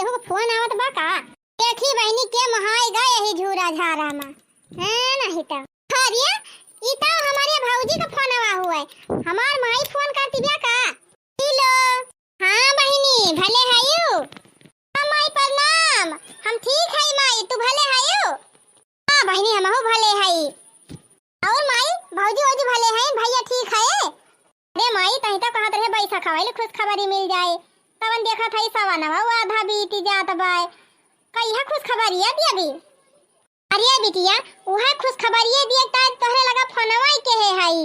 केहू का फोन आवत बा का? देखी बहनी के महाई गए ही झूरा झारा में है नहीं तो खरिया ई तो हमारे भौजी का फोन आवा हुआ है। हमार माई फोन करती बिया का? हेलो हां बहनी भले हायो। हां माई प्रणाम। हम ठीक है माई, तू भले हायो? हां बहनी हमहु भले हई। और माई भौजी भौजी भले हैं, भैया ठीक है? अरे माई तही तो कहत रहे बैठा खवाइले खुश खबरी मिल जाए। तवन देखा था सवा नवा आधा बीती जात बाय। कहिया खुश खबरिया दिया भी? अरे बिटिया वह खुश खबरिया दिया ता तोहरे लगा फोनवा के है हाई।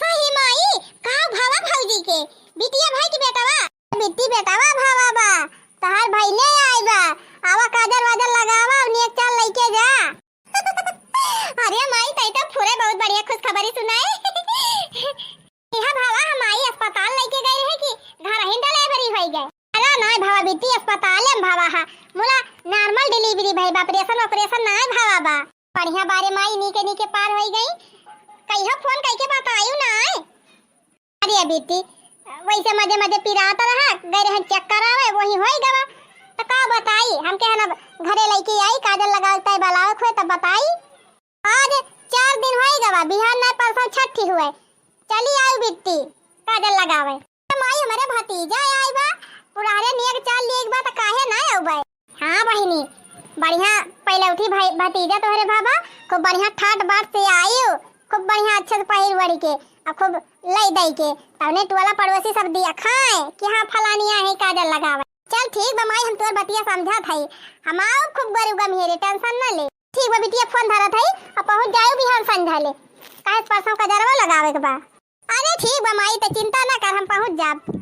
सही माई का भावा भौजी के बिटिया भाई की बेटावा बिट्टी बेटावा भावा बा तहार भाई ले आई बा। आवा काजल वाजल लगावा और नेक चाल लेके जा। अरे माई तई तो पूरे बहुत बढ़िया खुश खबरी सुनाए। यह भावा हमारी अस्पताल लेके गए रहे कि घर ही डिलीवरी हो गए? अरे ना भावा बेटी अस्पताल में भावा हा मोला नॉर्मल डिलीवरी भाई ऑपरेशन ऑपरेशन ना भावा बा बढ़िया बारे माई नीके नीके पार हो गई। कहिया फोन करके बतायू ना? अरे बेटी वैसे मजे मजे पिराता रहा गए रहे चेक करावे वही होई गवा तो का बताई हमके है ना घरे लेके आई काजल लगावता है बलावे खोए तब बताई। आज 4 दिन होई गवा बिहार ना परसों छठी हुए चली आई बिट्टी काजल लगावे माई हमारे भतीजा आई बा पुराने नेक चाल लेक बा त काहे ना आउ बा। हां बहिनी बढ़िया पहले उठी भाई भतीजा तोहरे बाबा खूब बढ़िया ठाट बाट से आयु खूब बढ़िया अच्छे से पहिर वड़ी के और खूब लई दई के तने टोला पड़ोसी सब दिया खाए कि हां फलानिया है काजल लगावे। चल ठीक बा माई हम तोर बतिया समझा थई हम आओ खूब गरुगा मेरे टेंशन न ले। ठीक बा बिटिया फोन धरा थई और पहुंच जायो बिहान संझा ले काहे परसों कजरवा लगावे के बा। अरे ठीक बा माई तो चिंता ना कर हम पहुंच जाब।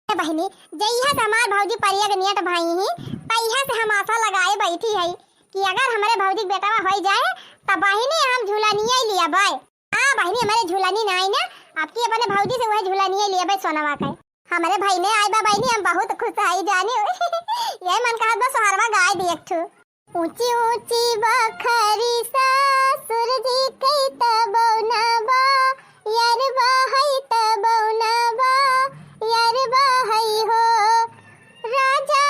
बहनी जइहा से हमार भौजी परिया के नियत भाई ही तइहा से हम आशा लगाए बैठी है कि अगर हमारे भौजी बेटावा हो जाए तब बहनी हम झूलानिया लिया बाय। हां बहनी हमारे झूलानी ना आई ना आपकी अपने भौजी से वह झूलानिया लिया बाय सोनावा का हमारे भाई ने आई बा बहनी हम बहुत खुश है जानी। ये मन कहत बस हरवा गाय देख थू ऊंची ऊंची बखरी ससुर जी कई तबौना बा यार बाहई तबौना बा यार बाहई हो राजा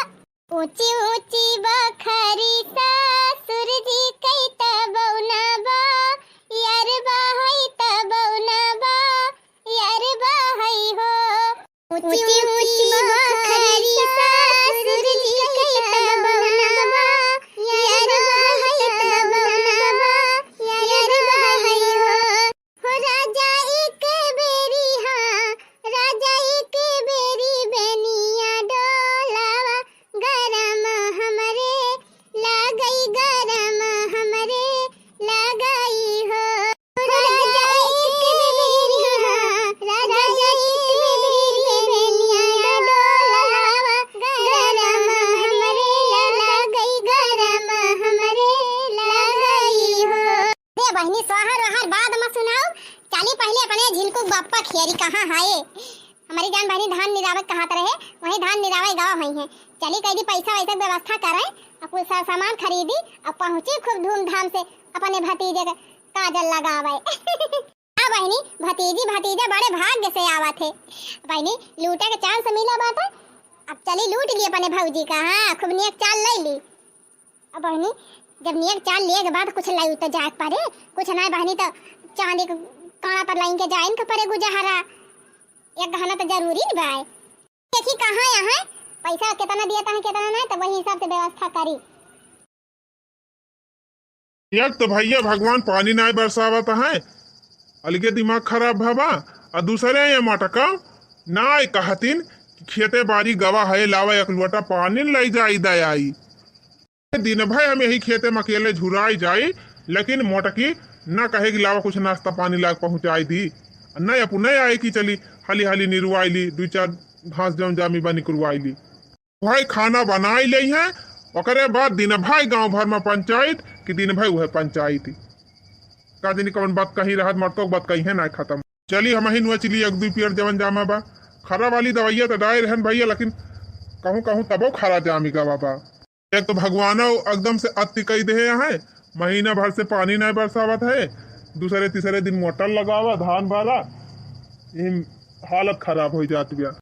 ऊंची ऊंची बखरी ससुर जी कई तबौना बा यार बाहई तबौना बा यार बाहई हो ऊंची ऊंची बखरी ससुर जी कई तबौना बा यार बाहई तबौना बा यार बाहई हो राजा एक बेरी हां राजा एक बेरी बेनिया डोलावा गरम हमरे लागई गरम हमरे लगाई हो राजा एक बेरी हां राजा एक बेरी बेनिया डोलावा गरम हमरे लागई गरम हमरे लगाई हो। रे बहनी सोहर वहर बाद में सुनाओ चाली पहले अपने झिलकू बाप्पा खियारी कहाँ हाय हमारी जान बहनी धान निरावत कहाँ रहे वही धान निरावे गाँव हुई है। चली कहीं पैसा वैसा व्यवस्था करे और कुछ सामान खरीदी और पहुंची खूब धूमधाम से अपने भतीजे का काजल लगावे। हाँ बहनी भतीजी भतीजा बड़े भाग्य से आवा थे बहनी लूटे का चांस मिला बात अब चली लूट ली अपने भौजी का। हाँ खूब नेक चाल ले ली। अब बहनी जब नेक चाल लिए के बाद कुछ लाई तो जात पड़े कुछ ना बहनी तो चांदी काना पर लाइन के जाइन के परे गुजहरा एक गहना तो जरूरी न बाय। देखी कहां यहां पैसा कितना दिया था कितना नहीं तो वही हिसाब से व्यवस्था करी। एक तो भैया भगवान पानी ना बरसावत है अलगे दिमाग खराब भाबा और दूसरे ये मटका ना कहतिन खेते बाड़ी गवा है लावा एक लोटा पानी लाई जाई दयाई दिन भाई हम यही खेते में अकेले झुराई जाई लेकिन मोटकी ना कहे कि लावा कुछ नाश्ता पानी ला पहुंचाई दी नहीं अपू नहीं आए कि चली हाली हाली निरुआई ली 2-4 घास जम जामी बनी करवाई ली भाई खाना बनाई ले है ओकरे बाद दिन भाई गांव भर में पंचायत कि दिन भाई वह पंचायत का दिन कवन बात कहीं रहत मरतो बात कहीं है ना खत्म। चली हम ही नुआ चली 1-2 पेड़ जवन जामा बा खरा वाली दवाइया तो डाय रहन भैया लेकिन कहूँ कहूँ तबो खरा जामी का बाबा। एक तो भगवान एकदम से अति कई दे है महीना भर से पानी नहीं बरसावत है दूसरे तीसरे दिन मोटर लगावा धान वाला हालत खराब हो जाती है।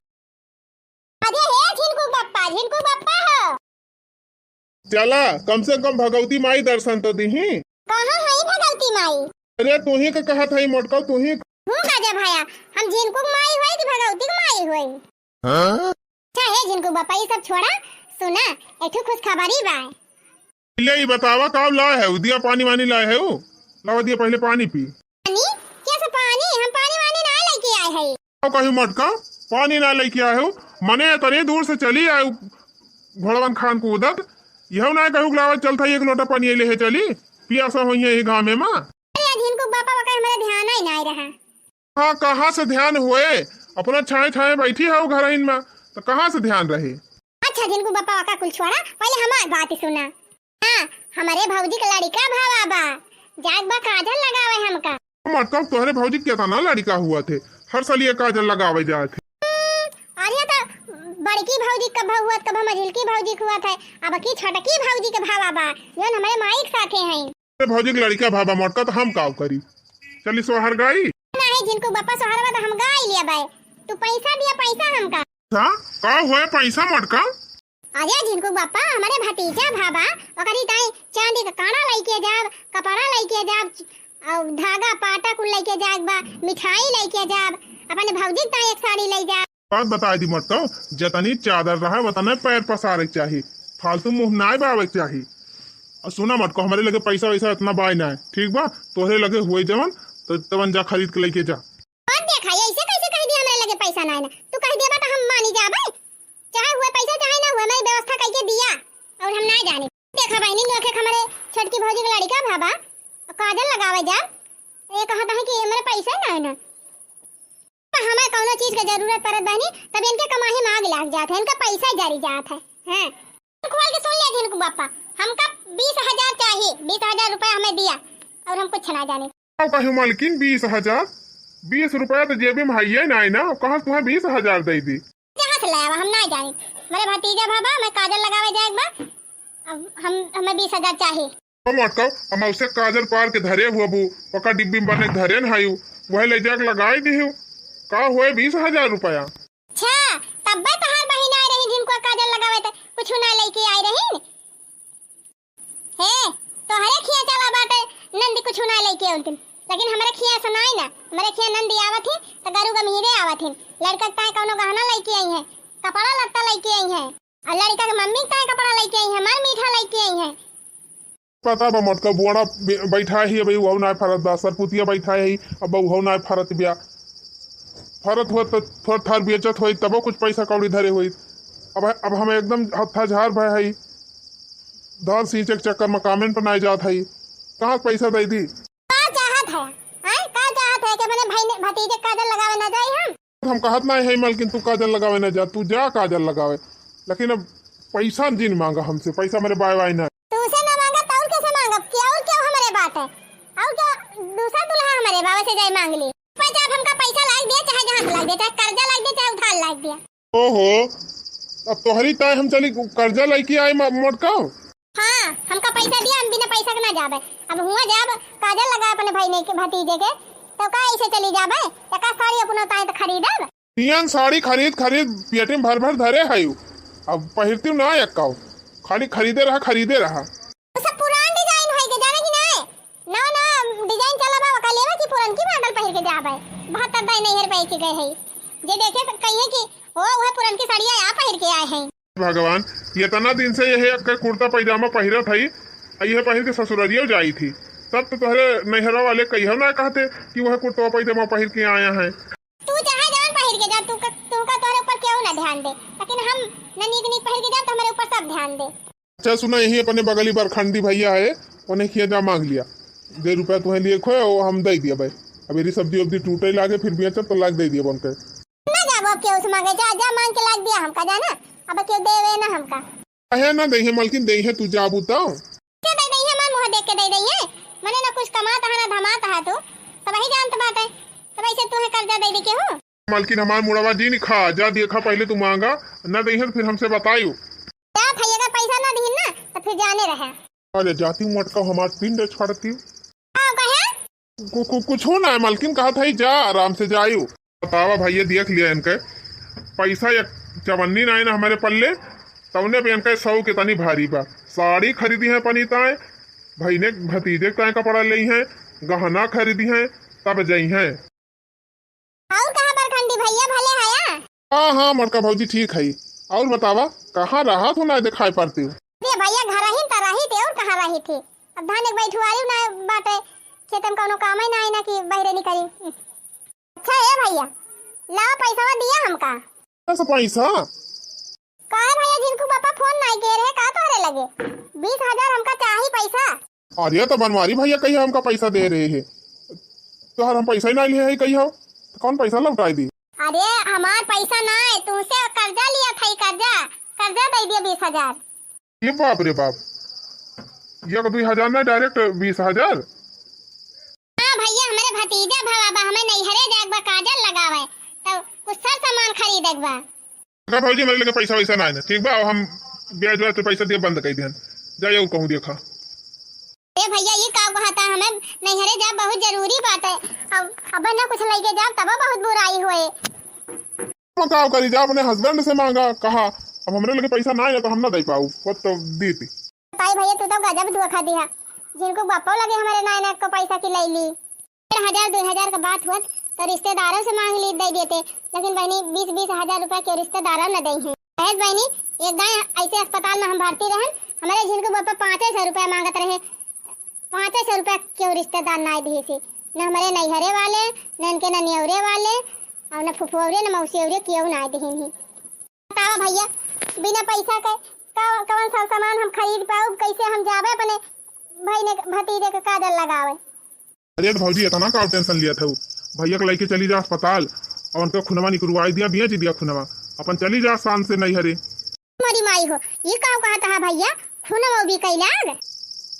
अरे हे झिनकू बप्पा हो चला कम से कम भगवती माई दर्शन तो दी। कहाँ है भगवती माई? अरे तू ही का कहा था मोटका, तू ही हूँ राजा भैया, हम जिनको माई हुई कि भगवती को माई हुई। चाहे जिनको बापा ये सब छोड़ा, सुना एक खुश खबरी बा। ले ही बतावा कब लाए है? दिया पानी वानी लाए है? लावा दिया पहले पानी पी। पानी? कैसे पानी? हम पानी वानी ना लेके आए हैं। कहीं मटका पानी ना लेके आए हो? मने तरे दूर से चली आए घोड़वन खान को उदत यह ना कहू लावा चलता एक लोटा पानी ले चली पियासा हुई है गाँव में माँ। जिनको बापा का हमारा ध्यान ही नहीं रहा। हाँ कहाँ से ध्यान हुए? अपना छाए छाए बैठी है घर में तो कहाँ से ध्यान रहे? अच्छा जिनको बापा का कुल छोड़ा, पहले हमारी बात ही सुना। हाँ हमारे भौजी का लड़का भावा बा, जाग बा काजल लगावे हमका। मटका तुम्हारे भौजी क्या था ना लड़का हुआ थे, हर साल ये काजल लगावे जाए थे। अरे तो बड़की भौजी का भाव हुआ, कब मझिलकी भौजी हुआ था, अब की छोटकी भौजी के भावा बा जो हमारे माइक साथे हैं। भौजी का लड़का भावा मटका तो हम काव करी चली सोहर गाई नहीं जिनको बापा सोहर बा हम गाय लिया बाय, तू पैसा दिया पैसा हमका। का हुआ पैसा मटका? अरे जिनको बापा हमारे भतीजा भाबा ओकरी ताई चांदी का काना लेके जाब, कपड़ा लेके जाब और धागा पाटा कुल लेके जाब बा, मिठाई लेके जाब, अपने भौजी ताई एक साड़ी ले जा। बात बता दी मटका, जतनी चादर रहा वतना पैर पसारे चाहिए, फालतू मुंह ना बावे चाहिए। और सुना मटको हमारे लगे पैसा वैसा इतना बाय ना है, ठीक बा? तोहरे लगे हुए जवन तो तवन जा खरीद के लेके जा। और देखा ऐसे कैसे कह दिया हमारे लगे पैसा ना है ना, तू कह देबा तो हम मानी जाबे, चाहे हुए पैसा चाहे ना हुए, मैं व्यवस्था करके दिया और हम ना जाने। देखा बहनी देखे हमारे छोटकी भौजी का लड़का भाबा काजल लगावे जा, ये कहता है कि हमारे पैसा ना है ना, हमें कोनो चीज की जरूरत पड़त बहनी तब इनके कमाही मांग लाग जात है, इनका पैसा जारी जात है। हैं खोल के सुन ले जिनको बापा, हमका 20,000 चाहिए, 20,000 रुपया हमें दिया और हम कुछ ना जाने। कहीं मालकिन 20,000? 20 रुपया तो जेबी में है ना, कहाँ तुम्हें 20,000 दे दी? जहाँ से लाया हम ना जाने, मेरे भतीजा भाबा मैं काजल लगावे जाए एक बार, अब हमें 20,000 चाहिए। मटका हम उसे काजल पार के धरे हुआ बू पका डिब्बी में बने धरे न हायू वह ले जाके लगाई दी हूँ, का हुए 20,000 रुपया। अच्छा तब बे तहार बहिन आई रही जिनको काजल लगावे थे, कुछ ना लेके आई रही हे तो हरे खिया चला बाटे नंदी कुछ ना लेके उनतिन, लेकिन हमारे खिया सुनाई ना, हमारे खिया नंदी आवत है तो गरु गमीरे आवत है, लड़का ताए कोनो गहना लेके आई है, कपड़ा लत्ता लेके आई है, और लड़का के मम्मी ताए कपड़ा लेके आई है, मार मीठा लेके आई है। पता बा मटका बुआड़ा बैठा ही भाई वो ना फरत बा, सरपुतिया बैठा ही अब वो ना फरत बिया, फरत हुआ तो थोड़ा थार बेचत हुई तबो कुछ पैसा कौड़ी धरे हुई। अब हम एकदम हत्था झार भय है, धार सींचे के चक्कर में कामेंट बनाए जात है, कहाँ पैसा दे दी? का चाहत है का चाहत है कि मैंने भाई भतीजे काजल लगावे ना जाई हम कहत ना है मालकिन तू काजल लगावे ना जा, तू जा काजल लगावे, लेकिन अब पैसा जिन मांगा हमसे, पैसा मेरे बाय बाय ना तुमसे ना मांगा तो और कैसे मांगा? क्या और क्या हमारे बात है, और क्या दूसरा दुल्हा हमारे बाबा से जाए मांग ली, पैसा आप हमका पैसा लाग दिया, चाहे जहां लाग दिया, चाहे कर्जा लाग दिया, चाहे उधार लाग दिया। ओहो अब तोहरी ताय हम चली कर्जा लेके आए मोटका। हाँ हमका पैसा दिया, हम बिना पैसा के ना जाबे, अब हुआ जब काजल लगा अपने भाई ने के भतीजे के तो का ऐसे चली जाबे, का साड़ी अपना ताए तो खरीदब, तियन साड़ी खरीद पेटी में भर भर धरे है, अब पहिरती ना एक्का खाली खरीदे रहा। सब पुरान डिजाइन है के जाने की ना ना डिजाइन चला बा का लेवा की पुरान की मॉडल पहिर के जाबे, 72 दाई नहीं हर पे के गए है, जे देखे तो कहिए कि वो पुरान की साड़ियां आ पहिर के आए हैं। भगवान ये इतना दिन से यह कुर्ता पैजामा पहिरत है, यह पहिर के ससुररियो जाई थी, तब तो तोहरे नैहरा वाले कहियो ना कहते कि वह कुर्ता पैजामा पहिर के आया है। तू चाहे जान पहिर के जा, तू का तोरे ऊपर क्यों ना ध्यान दे, लेकिन हम न नीक पहिर के जा तो हमारे ऊपर सब ध्यान दे। अच्छा सुना यही अपने बगली बरखंडी भैया है, उन्हें खिया जा मांग लिया, 1.5 रुपया तुम्हें लिए खोए वो हम दे दिया भाई, अब मेरी सब्जी वब्जी टूटे लागे फिर भी अच्छा तो लाग दे दिया बनकर ना जाबो, अब क्यों मांगे जा मांग के लाग दिया हमका जाना, अब क्यों देवे ना हमका है ना दे मालकिन दे तू जा बताओ क्या दे दई है, मन मुंह देख के दे दई है, मने ना कुछ कमाता है ना धमाता है, तू सब ही जानत बात है, तो वैसे तू है कर्जा दे के हो मालकिन हमार मुड़वा जी नहीं खा जा देखा पहले तू मांगा न दे फिर हमसे बताइयो क्या भैया पैसा ना दी ना तो फिर जाने रहे। अरे जाती हूँ मटका हमार पिंड छोड़ती हूँ कहे कुछ हो ना है मालकिन कहा था जा आराम से जाइयो। बतावा भैया देख लिया इनके पैसा एक चवन्नी ना हमारे पल्ले तवने पहन के 100 के तनी भारी बा। साड़ी खरीदी है पनी ताए, भाई ने भतीजे ताए कपड़ा ली है, गहना खरीदी है, तब जई है। और कहाँ बरखंडी भैया भले हया? हाँ हाँ मटका भौजी ठीक है। और बतावा कहाँ रहा तू ना दिखाई पड़ती हूँ? ये भैया घर ही त रही थे और कहाँ रही थी? अब धान एक बैठवारी ना बाटे, खेत में कोनो काम ही ना है ना कि बहरे निकली। अच्छा है भैया, लाओ पैसा दिया हमका। ऐसा पैसा? काहे भैया जिनको पापा फोन नहीं के रहे का तोरे लगे? 20,000 हमका चाहिए पैसा। अरे तो बनवारी भैया कही हमका पैसा दे रहे है, तो हम पैसा ही ना लिए है कही हो, तो कौन पैसा लौटाई दी? अरे हमार पैसा ना है, तुमसे कर्जा लिया था, कर्जा दे दिया 20,000। ये बाप रे बाप, ये 2,000 ना डायरेक्ट 20,000? हाँ भैया, हमारे भतीजा भावा हमें नैहरे जाएगा काजल लगावे, तब कुछ सर सामान खरीदेक बा। का भौजी मेरे लगे पैसा वैसा ना है ना, ठीक बा। हम ब्याज व्याज पे पैसा दिए बंद कर दिहन, जाइए कहूँ देखा। ए भैया ये का कहता, हमें नैहरे जा बहुत जरूरी बात है, अब ना कुछ लेके जा तब बहुत बुराई होए। का करी जा, अपने हस्बैंड से मांगा कहा, अब हमरे लगे पैसा ना है तो हम ना दे पाऊ, वो तो दी थी। ताई भैया तू तो गजब धोखा दिया, जिनको बापो लगे हमारे नायना को पैसा की ले ली। 1,000 2,000 का बात हुआ तो रिश्तेदारों से मांग ली दे देते, लेकिन बहनी 20-20 हजार रुपए के रिश्तेदारों न दे हैं। बहनी एक दाएं ऐसे अस्पताल में हम भर्ती रहे, हमारे जिनको बापा 500 रुपया मांगत रहे, 500 रुपया क्यों रिश्तेदार ना दिए थे, न हमारे नैहरे वाले, न इनके न न्यौरे वाले, और न फुफुरे न मौसियौरे क्यों ना दिए ही। बताओ भैया, बिना पैसा के कौन सा सामान हम खरीद पाऊ, कैसे हम जावे अपने भाई ने भतीजे के काजल लगावे। अरे भौजी इतना का टेंशन लिया था, भैया को लेके चली जा अस्पताल और उनका खुनवा निकलवाई दिया, बेच दिया खुनवा, अपन चली जा शान से नैहरे। हमारी माई हो, ये का कहता है भैया, खुनवा भी कैलाग।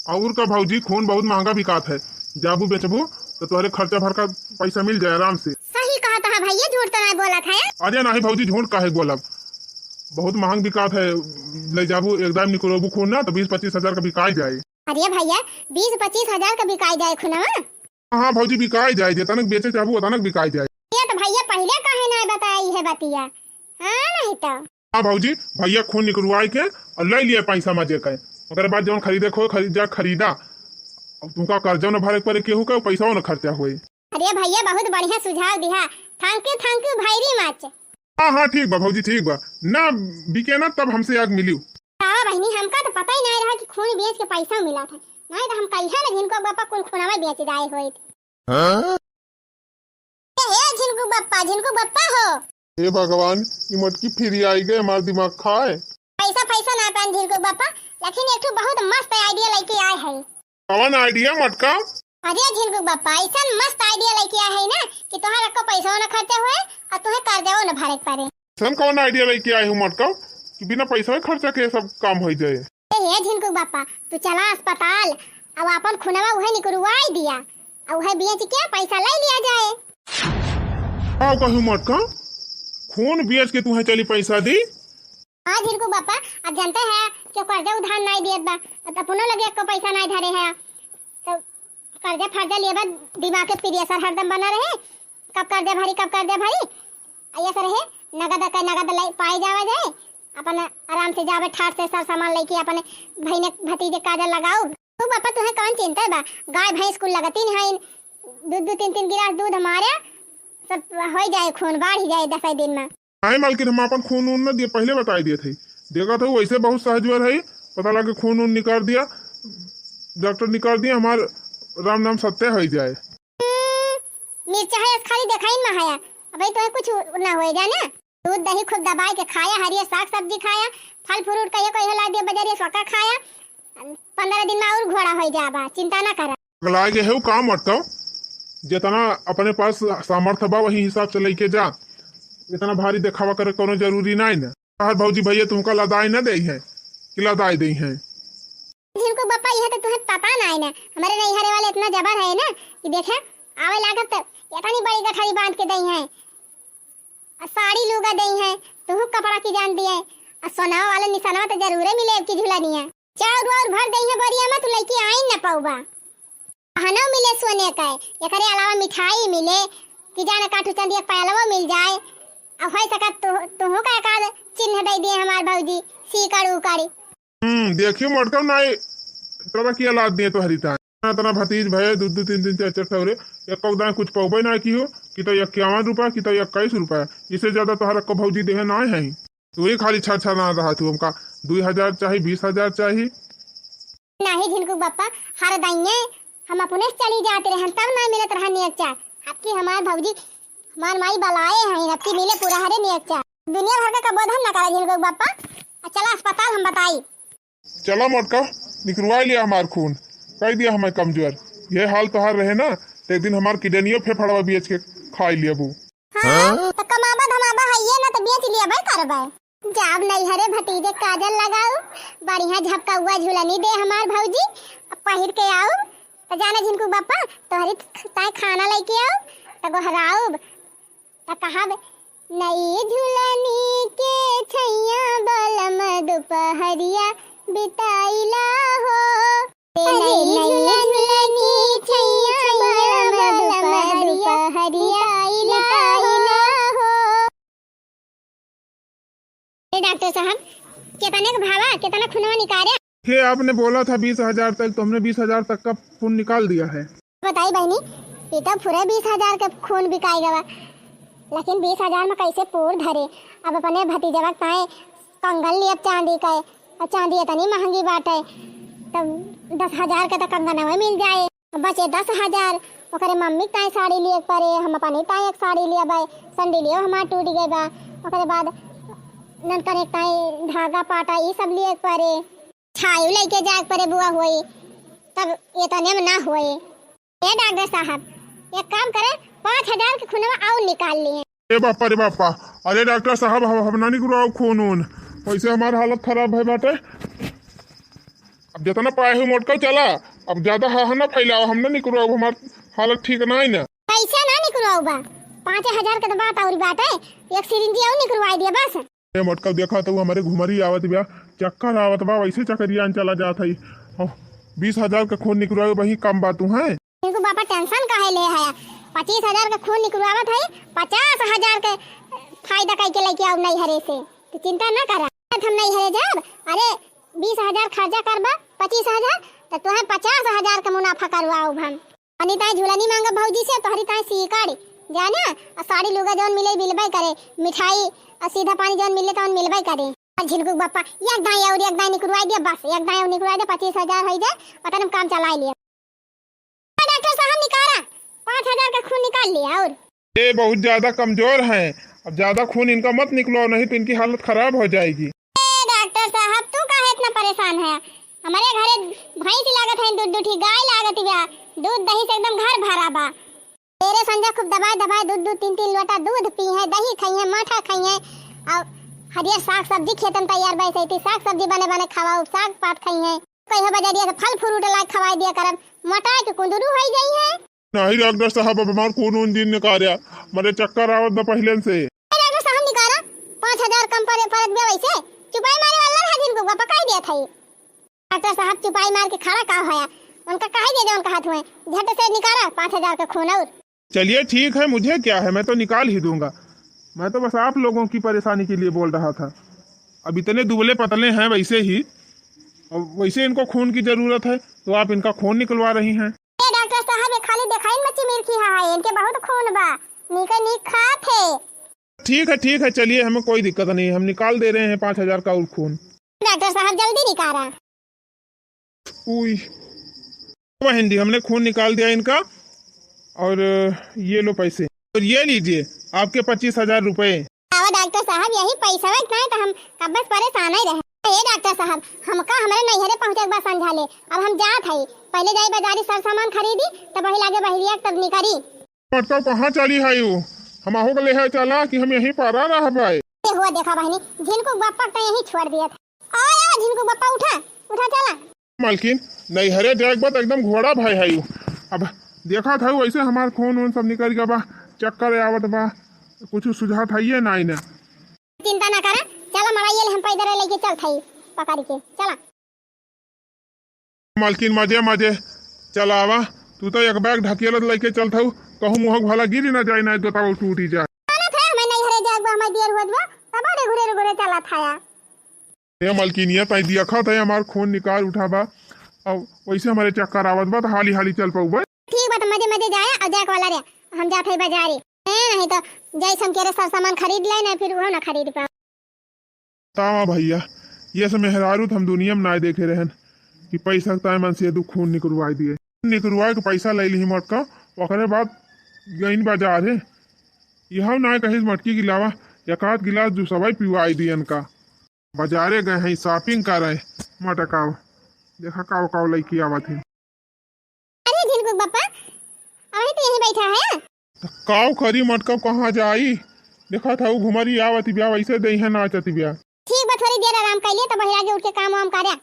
और का भौजी खून बहुत महंगा बिकात है, जाबू बेचबू तो तुम्हारे खर्चा भर का पैसा मिल जाए आराम से। सही कहता है भैया, झूठ तो नहीं बोला था। अरे नहीं भौजी झूठ काहे बोलब, बहुत महंग बिकात है, ले जाबू एकदम निकलबू खून ना तो 20-25 हजार का बिकाई जाए। अरे भैया 20-25 हजार का बिकाई जाए खुनवा? हाँ भौजी बिकाई जाए, जितना बेचे चाहू उतना बिकाई जाए। ये तो भैया पहले काहे ना बताई है बतिया? हाँ नहीं तो हाँ भौजी, भैया खून निकलवाई के और ले लिए पैसा मजे के, अगर बाद जब खरीदे खो खरीदा, तुमका कर्जा न भरे पड़े, केहू का पैसा न खर्चा हुए। अरे भैया बहुत बढ़िया सुझाव दिया, थैंक यू भाईरी मच। हाँ हाँ ठीक बा भौजी, ठीक बा ना, बिके ना तब हमसे आग मिली। हाँ बहनी, हमका तो पता ही नहीं रहा कि खून बेच के पैसा मिला था, नहीं तो हम कहिया ना जिनको बापा कुल खुनवा बेच जाए होए। झिनको बप्पा हो। हे भगवान, ये मटकी फिर आई गए, हमारा दिमाग खाए। पैसा ना पान झिनको बप्पा, लेकिन एक बहुत मस्त आइडिया लेके आए हैं। कौन आइडिया मटका? अरे झिनको बप्पा ऐसा मस्त आइडिया लेके आए हैं ना कि तुम्हारा को पैसा न खर्चा हुए और तुम्हें कर्जा न भरे पड़े। सन कौन आइडिया लेके आए हूँ मटका कि बिना पैसा खर्चा के सब काम हो जाए। हे झिनको बप्पा, तू चला अस्पताल, अब अपन खुनवा उहे निकलवाई दिया और उहे बेच के पैसा ले लिया जाए। हाँ कहूँ मटका, खून बेच के तुम्हें चली पैसा दी? हाँ झिनको बप्पा, अब जानते हैं कि कर्जा उधार नहीं दियत बा, तो अपनों लगे को पैसा नहीं धरे है, तो कर्जा फर्जा लिए बाद दिमाग के प्रेशर हरदम बना रहे, कब कर्जा भरी ऐसा रहे, नगद पाई जावा जाए, अपन आराम से जावे ठाट से सब सामान लेके अपने भाई ने भतीजे काजल लगाओ। तो पापा तुम्हें कौन चिंता बा, गाय भैंस कुल लगती नहीं, दूध 3-3 गिलास दूध हमारे सब हो जाए, खून बढ़ ही जाए 10 दिन में। नहीं मालकिन, हम अपन खून ऊन न दिए, पहले बताई दिए थे, देखा था वैसे बहुत सहजवर है, पता लगे खून ऊन निकाल दिया, डॉक्टर निकाल दिया, हमार राम नाम सत्य हो जाए। मिर्चा है खाली दिखाई में आया, अबे तो कुछ ना हो जाने, दूध दही खूब दबाई के खाया, हरियर साग सब्जी खाया, फल फ्रूट कहियो कहियो ला दिया बाजारे सोका खाया, 15 दिन में और घोड़ा हो जाबा, चिंता ना करा। गला के है काम अटकाओ, जितना अपने पास सामर्थ्य बा वही हिसाब से लेके जा, इतना भारी दिखावा करे कोनो जरूरी नहीं ना। हर भौजी भैया तुमका लदाई न दे है कि लदाई दे है? जिनको बप्पा यह तो तुम्हें पता नहीं ना, हमारे नैहरे वाले इतना जबर है ना कि देखे आवे लागत इतनी बड़ी गठरी बांध के दई है, साड़ी लुगा दई है, तुहु कपड़ा की जान दिए, और सोनावा वाले निशानवा तो जरूर मिले की झुलनिया, चाउर और भर दई है बरिया में, तू लइकी आई न पाऊबा, हनो मिले सोने का, एकरे अलावा मिठाई मिले कि जाने काठू चंदिया पहलवा मिल जाए, अब हो सकत तुहो का एकाद चिन्ह दे दिए हमार भौजी सीकड़ उकड़ी। देखियो मोटका नाई तोरा किया लाद दिए तो हरिता तना भतीज भय दू दू तीन तीन चार चार ठौरे एक दाएं कुछ पौबे ना की हो कि तो 51 रुपया कि तो 21 रुपया, इससे ज्यादा तोहरा को भौजी देहे ना है तू ही खाली छा ना रहा तू हमका 2000 चाहिए 20,000 चाहिए। नहीं झिनकू बप्पा हर दाइये हम अपने से चली जाते रहे तब ना मिलत रहा नियच्चा। आपकी हमार भौजी हमार माई बलाए हैं आपकी मिले पूरा हरे नियच्चा। दुनिया भर का बोधन न करा झिनकू बप्पा। चला अस्पताल हम बताई। चला मोटका निकलवा लिया हमार खून कह दिया हमें कमजोर ये हाल तोहार रहे ना तो एक दिन हमार किडनियो फेफड़वा बेच के खाई लिया बू। हाँ? तो कमाबा धमाबा है ये ना तो बेच लिया भाई करबा जाब नहीं हरे भतीजे काजल लगाऊ बढ़िया झपका हुआ झूलनी दे हमार भौजी अब पहिर के आओ तो जाना झिनकू बापा तोहरी ताए खाना लेके आओ तो गोहराऊ तो कहब नई झूलनी के छैया बलम दोपहरिया बिताइला हो नई झूलनी छैया बलम दोपहरिया बिताइला हो। डॉक्टर साहब कितने का भावा कितना खूनवा निकाले? ये आपने बोला था 20,000 तक तो हमने 20,000 तक का खून निकाल दिया है। बताई बहनी ये तो पूरे 20,000 का खून बिकाएगा लेकिन 20,000 में कैसे पूर धरे। अब अपने भतीजवा ताए कंगन लिए चांदी का और चांदी इतनी महंगी बात है तब 10,000 का तो कंगन में मिल जाए बचे 10,000 ओकरे मम्मी ताए साड़ी लिए परे हम अपनी ताए एक साड़ी लिया बाय संडिलियो हमार टूट गए बा ओकरे बाद ननकर एक ताए धागा पाटा ये सब लिए परे छायू लेके जाए परे बुआ हुई तब ये तने में ना हुए। ये डॉक्टर साहब एक काम करे 5,000 के खूनवा और निकाल लिए। ए बापा रे बापा अरे डॉक्टर साहब हम ना निकलवाओ खून ऊन वैसे हमारा हालत खराब है बाटे। अब जितना पाए हो मोटका चला अब ज्यादा हा ना फैलाओ हम ना निकलवाओ हमार हालत ठीक ना है ना। पैसा ना निकलवाओ बा 5,000 का तो बात और बात है एक सिरिंज और निकलवा दिया बस। ए मोटका देखा तो हमारे घुमरी आवत बा चक्कर आवत बा वैसे चक्करिया चला जात है 20,000 का खून निकलवाओ वही कम बात है। इनको बापा टेंशन काहे ले है 25,000 का खून निकलवावत है 50,000 के फायदा करके लेके आओ नहीं हरे से तो चिंता ना करा हम नहीं हरे जब अरे 20,000 खर्चा करबा 25,000 तो तुम्हें 50,000 का मुनाफा करवाओ हम अनिता झूलनी मांगा भौजी से तोहरी ताए सीकड़ जाना और साड़ी लुगा जौन मिले मिलबे करे मिठाई और सीधा पानी जौन मिले तो मिलबे करे और झिनकू बापा एक दाई और एक दाई निकलवा दिया बस एक दाई और निकलवा दे 25,000 हो जाए और तब काम चला लिया। डॉक्टर साहब निकाला 5,000 का खून निकाल लिया और ये बहुत ज्यादा कमजोर हैं अब ज्यादा खून इनका मत निकलो नहीं तो इनकी हालत खराब हो जाएगी। डॉक्टर साहब तू काहे इतना परेशान है हमारे घरे भैंस लागत है दूध दूधी गाय लागत बा दूध दही से एकदम घर भरा बा तेरे संजा खूब दबाए दबाए दूध 3-3 लोटा दूध पी है दही खाई है माठा खाई है और हरियर साग सब्जी खेतन तैयार बैसे थी साग सब्जी बने बने खवाओ साग पात खाई है कहीं बजारिया से फल फ्रूट ला खवाई दिया करब मोटा के कुंदरू हो गई है। नहीं डॉक्टर साहब अब हमार खून उन दिन निकालिया मेरे चक्कर आवत द पहले से। डॉक्टर साहब निकाला 5,000 कम पर फर्क दिया वैसे चुपाई मारे वाला है जिनको बापा कह दिया था। डॉक्टर साहब चुपाई मार के खड़ा का होया उनका कह दिया जो उनका हाथ में झट से निकाला 5,000 का खून और। चलिए ठीक है मुझे क्या है मैं तो निकाल ही दूंगा मैं तो बस आप लोगों की परेशानी के लिए बोल रहा था। अब इतने दुबले पतले हैं वैसे ही और वैसे इनको खून की जरूरत है तो आप इनका खून निकलवा रही हैं। डॉक्टर साहब खाली दिखाई मच्छी मिर्ची है इनके बहुत खून बा निके निक खात है। ठीक है चलिए हमें कोई दिक्कत नहीं हम निकाल दे रहे हैं 5,000 का और खून। डॉक्टर साहब जल्दी निकाला। हिंदी हमने खून निकाल दिया इनका और ये लो पैसे और ये लीजिए आपके 25,000 रुपए। डॉक्टर साहब यही पैसा है तो हम कब बस परेशान ही रहे। ये डॉक्टर साहब हमका हमारे नैहरे पहुंचे बात समझा ले अब हम जात है पहले जाई बाजारी सब सामान खरीदी तब वही लागे बहरिया तब निकली। मतलब कहाँ चली है यू हम आहो ले है चला कि हम यहीं पर आ रहा भाई हुआ देखा बहनी जिनको बापा तो यहीं छोड़ दिया था आया जिनको बापा उठा चला मालकिन नैहरे जाए बात एकदम घोड़ा भाई है यू अब देखा था वैसे हमार खून उन सब निकल गया बा चक्कर आवत बा कुछ सुझाव था ये ना इन्हें। चिंता ना करा चला मराइए हम पैदल लेके चल थई पकड़ के चला। मालकिन मजे चला आवा तू तो एक बैग ढकेलत लेके चल था कहूँ मुँह भला गिरी ना जाए ना तो टूटी जाए। मैं नहीं हरे जाग मैं तब घुरे घुरे चला था या ये मलकिनिया तय दिया खा था हमार खून निकाल उठा बा। अब वैसे हमारे चक्कर आवत बा तो हाली हाली चल पाऊ बा। ठीक बात मजे मजे जाए और जाके वाला रे हम जाते हैं बाजारे नहीं तो जैसे हम केरे सब सामान खरीद ले ना फिर वो ना खरीद पा। तावा भैया ये सब मेहरारू हम दुनिया में ना देखे रहन कि पैसा तय मन से दुख खून निकलवाई दिए निकलवाए के पैसा ले ली मटका ओकरे बाद गईन बाजार है यह ना कहीं मटकी गिलावा एक आध गिलास जूसवाई पिवाई दियन का बाजारे गए हैं शॉपिंग कर रहे मटकाव देखा काव काव लड़की आवत है। अरे झिनकुक पापा अभी तो यहीं बैठा है। तो काव खरी मटका कहाँ जाई देखा था वो घुमरी आवत ब्याह वैसे दे है नाचती ब्याह। ठीक बा थोड़ी देर आराम कर लिए तो बहिरा के उठ के काम वाम करे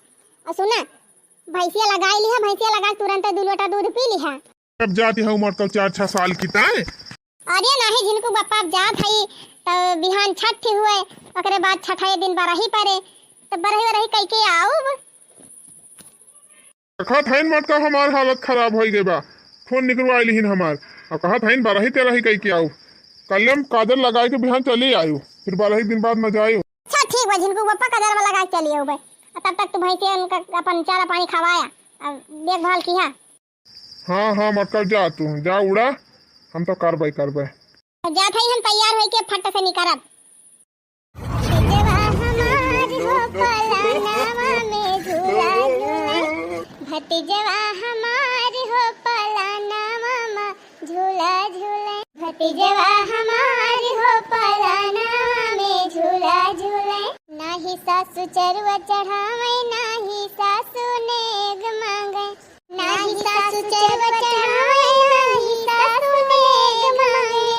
और सुना भैंसिया लगाई लिहा भैंसिया लगा तुरंत 2 लोटा दूध पी लिहा। अब जाती है मटका 4-6 साल की ताए। अरे नहीं झिनकुक पापा अब जात हई तो बिहान छठ हुए ओकरे बाद छठाई दिन बरही पड़े तो बरही कह के आओ कहा था मटका हमार हालत खराब हो गई बा खून निकलवाई लीन हमार और कहा था बारही तेरही कह के आओ कल हम काजल लगाए के बिहान चले आयो फिर 12 दिन बाद न जायो। अच्छा ठीक बा झिनकुक पापा काजल वाला लगा के चलिए हो तब तक तो भैंसिया उनका अपन चारा पानी खवाया और देखभाल किया। हाँ हाँ मटका जा तू जा उड़ा हम तो करबे जात हई हम तैयार होई के फट से निकरब। भतीजवा हमार हो पलानावा में झूला झूले भतीजवा हमार हो पलानावा में झूला झूले नाही सासू चरवा चढ़ावे नाही सासू नेग मांगे नाही सासू चरवा चढ़ावे नाही सासू नेग मांगे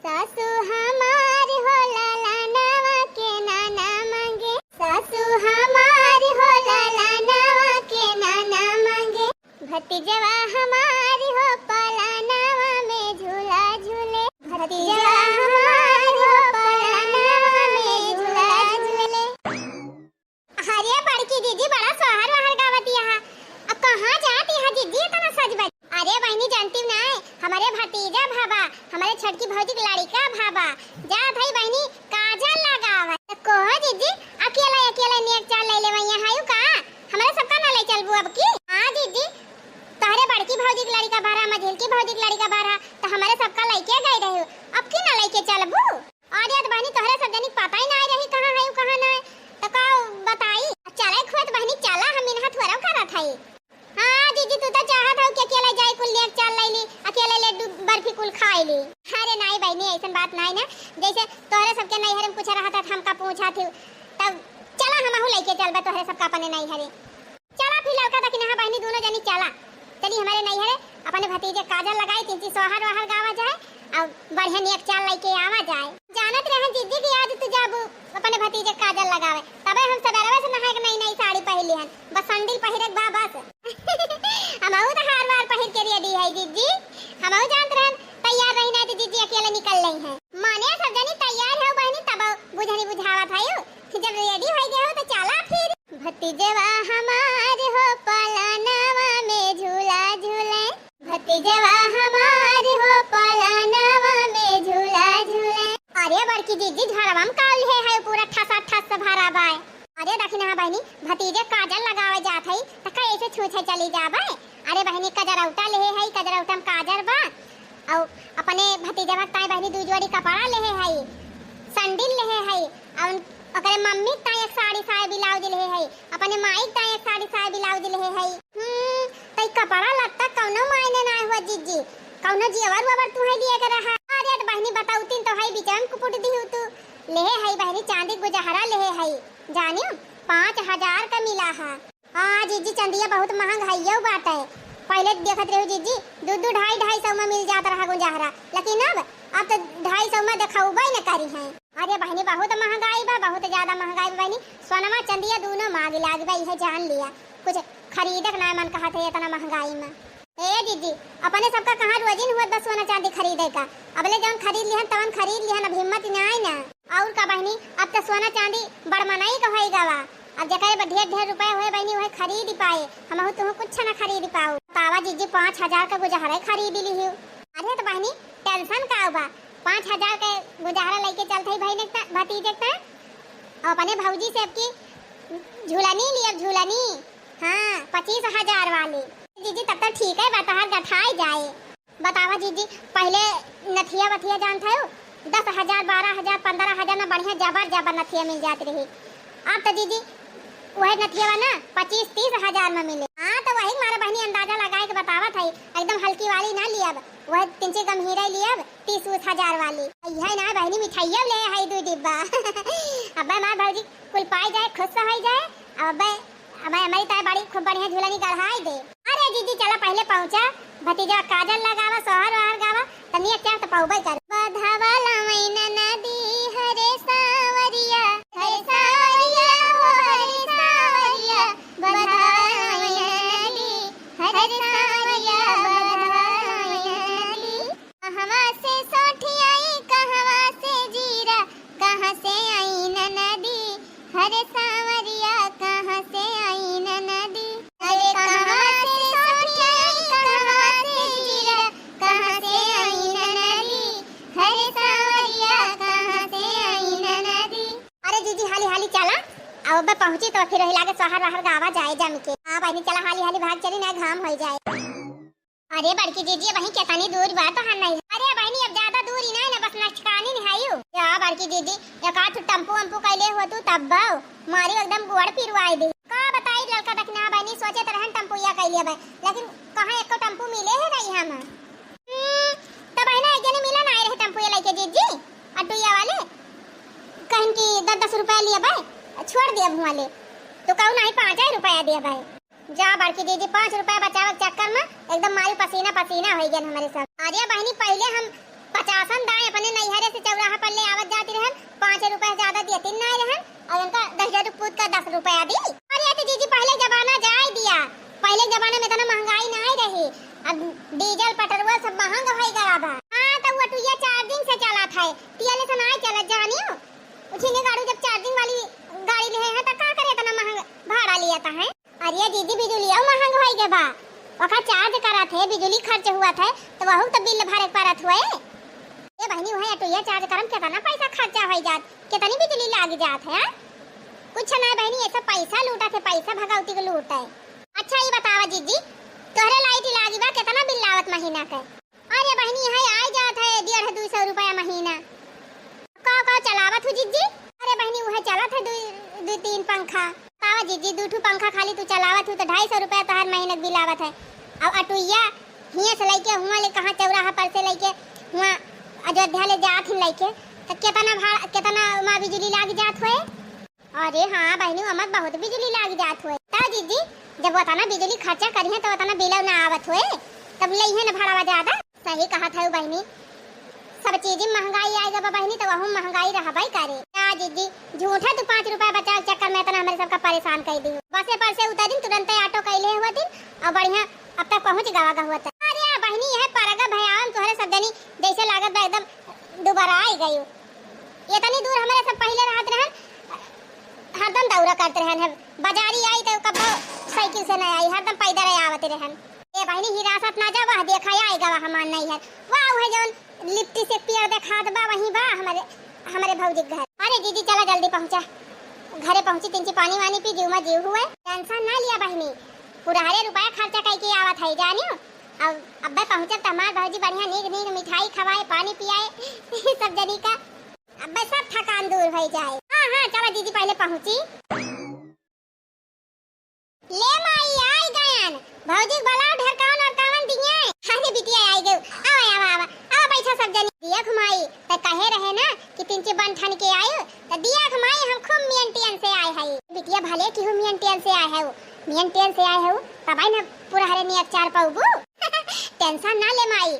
सासू हमार हो लालानावा के नाना मांगे सासू हमार हो लालानावा के नाना मांगे भतीजवा हमार हो पलानावा में झूला झूले भतीजवा हमार हो पलानावा में झूला झूले। अरे बड़की दीदी बड़ा सोहर वहर गावती है अब कहाँ जाती है दीदी इतना सज बज। अरे बहनी जानती ना हमारे भतीजा भाबा हमारे छटकी भौजी की लड़का भाबा जा भाई बहनी काजल लगावा तो कहो दीदी अकेला अकेला नेक चाल ले लेवा यहाँ आयु का हमारे सबका ना ले चलबू अब की। हां दीदी तारे बड़की भौजी की लड़का बारा मझिल की भौजी की लड़का बारा तो हमारे सबका लेके गए रहे अब की ना लेके चलबू। अरे तो बहनी तोहरे सब जनी पता ही ना रही कहां है कहां ना तो का बताई चले खुद बहनी चला हम इनहा थोड़ा करत हई। हां दीदी तू तो चाहत हो कि अकेले जाई कुल लेक चल लेली अकेले लड्डू बर्फी कुल खाई ली। अरे नहीं बहनी ऐसन बात नहीं ना जैसे तोहरे सबके नहीं हरे में कुछ रहा था हमका पूछा थी तब चला हमहु लेके चलबे तोहरे सबका अपने नहीं हरे चला फिर लड़का तक नहा बहनी दोनों जनी चला चली हमारे नहीं हरे अपने भतीजे काजल लगाई तीन सोहर वहर गावा जाए और बढ़िया नेक चाल लेके आवा जाए। जानत रहे दीदी की आज तू जाबू अपने भतीजे काजल लगावे तबे हम सवेरे से नहा के नई साड़ी पहली हन बस संडिल पहिरक बा बस हमहु तो हार वार पहिर के रेडी है दीदी हमहु जानत रहन तैयार रही ना तो दीदी अकेले निकल रही है माने सब जनी तैयार है बहनी तब बुझनी बुझावत है जब रेडी हो गए हो तो चला फिर भतीजवा हमार हो पलानावा में झूला झूले भतीजवा हमार हो पलानावा में झूला झूले। अरे बड़की दीदी झड़वा में काल है पूरा ठसा ठस भरा बाय। अरे देखना है बहनी भतीजे काजल लगावे जात है त कैसे छूछे चली जाबे। अरे बहनी कजरौटा ले है कजरौटा में काजर बा और अपने भतीजवा ताई बहनी दू जोड़ी कपड़ा ले है संडिल ले है और ओकरे मम्मी ताई एक साड़ी साया ब्लाउज ले है अपने माई ताई एक साड़ी साया ब्लाउज ले है तई कपड़ा लगता कौनो मायने ना हुआ जीजी कौनो जेवर ववर तू है दिया कर रहा। अरे तो बहनी बताऊ तीन तो है बिचान कुपुट दी हूं तू ले है बहनी चांदी गुजहरा ले है जानियो 5000 का मिला है। हां जीजी चंदिया बहुत महंगा है यो बात है पहले देखत रहो जीजी 2-2 में मिल जाता रहा गुजहरा लेकिन अब तो 250 में दिखाऊबे न करी है। अरे बहनी बहुत महंगाई बा बहुत ज्यादा महंगाई बहनी सोनमा चंदिया दोनों मांग लाग गई है जान लिया कुछ खरीदक ना मन कहा थे इतना महंगाई में। ए दीदी अपने सबका कहां रोजिन हुआ 10 सोना चांदी खरीदे का अबले जौन खरीद लिहन तवन खरीद लिहन अब हिम्मत ना आई ना और का बहनी अब तो सोना चांदी बड़मनाई का होई गावा अब जकरे ढेर रुपए होए बहनी वह खरीद पाए हमहु तुह कुछ ना खरीद पाऊ तावा जीजी 5000 का गुजहरा खरीद ली। अरे तो बहनी टेंशन का बा 5000 के गुजहरा लेके चलते भाई ने भतीजे का और अपने भौजी से आपकी झूलनी लिया झूलनी। हाँ 25,000 वाली। जीजी तब तक ठीक है बताहा गठाई जाए। बतावा जीजी पहले नथिया वथिया जानते हो 10,000 12,000 15,000 में बढ़िया जबर नथिया मिल जाती रही। अब तो जीजी वही नथिया ना 25-30,000 में मिले। हाँ तो वही हमारा बहनी अंदाजा लगाए के बतावा था एकदम हल्की वाली ना लिया वह 3 गंभीरा लिया 30,000 वाली। यह ना बहनी मिठाइया ले है 2 डिब्बा। अब हमारे भौजी कुल पाई जाए खुश हो जाए। अब हमारी ताई बड़ी खूब बढ़िया झूलनी गढ़ाई दे। अरे दीदी चला पहले पहुंचा भतीजा काजल लगावा सोहर वहर गावा तनिया क्या तो पाऊबे कर। बधावाला मैना नदी हरे सावरिया हरे सावरिया हरे सावरिया बधावाला नदी हरे सावरिया बधावाला नदी। कहवा से सोठी आई कहवा से जीरा कहां से आई नदी हरे सावरिया कहां से आई नदी। अरे कहां से सोठी आई कहां से जीरा कहां से आई नदी हरे सावरिया कहां से आई नदी। अरे जीजी हाली हाली चला अब मैं पहुंची तो फिर रही लागे सोहर रहर गावा जाए जम के। हां बहनी चला हाली हाली भाग चली ना घाम हो जाए। अरे बड़की जीजी वहीं कितनी दूर बात तो नहीं। अरे बहनी अब ज्यादा दूर ही ना बस नचकानी नहीं आयु या बड़की जीजी एक आठ टम्पू वम्पू कैले हो तू तब बाऊ मारी एकदम गुड़ पिरवाई दी। का बताई लड़का दखना बहनी सोचे तरहन टम्पू या कैले बे लेकिन कहां एको टम्पू मिले है नहीं हम। तो बहना एक जने मिला ना रहे टम्पू या लेके जीजी अटुया वाले कहीं की 10-10 रुपया लिया भाई छोड़ दिया भुआले तो कहू नहीं 5 रुपया दिया भाई। जा बड़की दीदी 5 रुपया बचावे चक्कर में एकदम मारी पसीना पसीना हो गया हमारे सब। अरे बहनी पहले हम 50 दाएं अपने नैहरे से चौराहा पर ले आवत जाती रहन 5 रुपया ज्यादा देती नहीं रहन और उनका 10 पूत का 10 रुपया दी। अरे तो दीदी पहले जमाना जाए दिया पहले जमाने में इतना महंगाई नहीं रही अब डीजल पेट्रोल सब महंगा हो गया बा। हां तो वो टुया चार्जिंग से चला था टीएल से नहीं चला जानियो उठीने गाड़ी जब चार्जिंग वाली गाड़ी ले है तो का करे इतना महंगा भाड़ा लिया था है। अरे दीदी बिजली महंगा हो गया बा वखा चार्ज करा थे बिजली खर्च हुआ था तो वहु तो बिल भरे परत हुए। ये बहनी वही ऑटोया चार्ज करम कितना पैसा खर्चा हो जात कितनी बिजली लाग जात है। कुछ ना बहनी ऐसा पैसा लूटा थे पैसा भगवती को लूटा है। अच्छा ये बतावा जीजी तोहरे लाइट लागी बा कितना बिल लागत महीना का। अरे बहनी है आ जात है 150-200 रुपया महीना। का चलावत हो जीजी। अरे बहनी वह चलत है 2-3 पंखा पावा जीजी 2 पंखा खाली तू चलावत हो तो 250 रुपया तोहर महीने बिल आवत है। अब अटुइया हिया से लेके हुआ ले कहां चौराहा पर से लेके हुआ अयोध्या ले जात ही लेके तो कितना भाड़ा कितना मा बिजली लाग जात होए। अरे हां बहनी हमत बहुत बिजली लाग जात होए ता जीजी जब उतना बिजली खर्चा करिए तो उतना बिल ना आवत होए तब लइहे ना भाड़ा ज्यादा। सही कहा था बहनी सब चीजें महंगाई आएगा बहनी तो वह महंगाई रहबई करे। क्या जीजी झूठा तू 5 रुपया बचाव चक्कर में इतना हमारे सबका परेशान कर दी। बसे पर से उतर दिन तुरंत ऑटो कैले हुआ दिन और बढ़िया अब तक पहुंच गवा हुआ था। अरे बहनी यह परगा भयावन तोहरे सब जनी जैसे लागत बा एकदम दोबारा आई गई इतनी दूर हमारे सब पहले रहत रहन हरदम दौरा करते रहन बाजारी आई तो कब साइकिल से नहीं आई हरदम पैदल आवत रहन। ए बहनी हिरासत ना जा वह देखा आएगा वह हमार नहीं है वाह वह जौन लिट्टी से पियर देखात बा वहीं बा हमारे भौजी घर। अरे दीदी चला जल्दी पहुंचा घरे पहुंची 3 पानी वानी पी जीव में जीव हुए टेंशन ना लिया बहनी पूरा रुपया खर्चा करके आवत है जानियो। अब पहुंचब तो हमार भौजी बढ़िया नीक मिठाई खवाए पानी पियाए सब जनी का अब सब थकान दूर हो जाए। हां चला दीदी पहले पहुंची ले माई आई गयन भौजी बलाव ढरकावन और कावन दिए। अरे बिटिया आई गयो आवा बैठा सब जनी दिया घुमाई त कहे रहे ना कि 3 बन ठन के आयो त दिया घुमाई हम खूब मियंटियन से आए है। बिटिया भले कि हम मियंटियन से आए है मियंटियन से आए है तब ना पूरा हरे नियत 4 पाऊबू टेंशन ना ले माई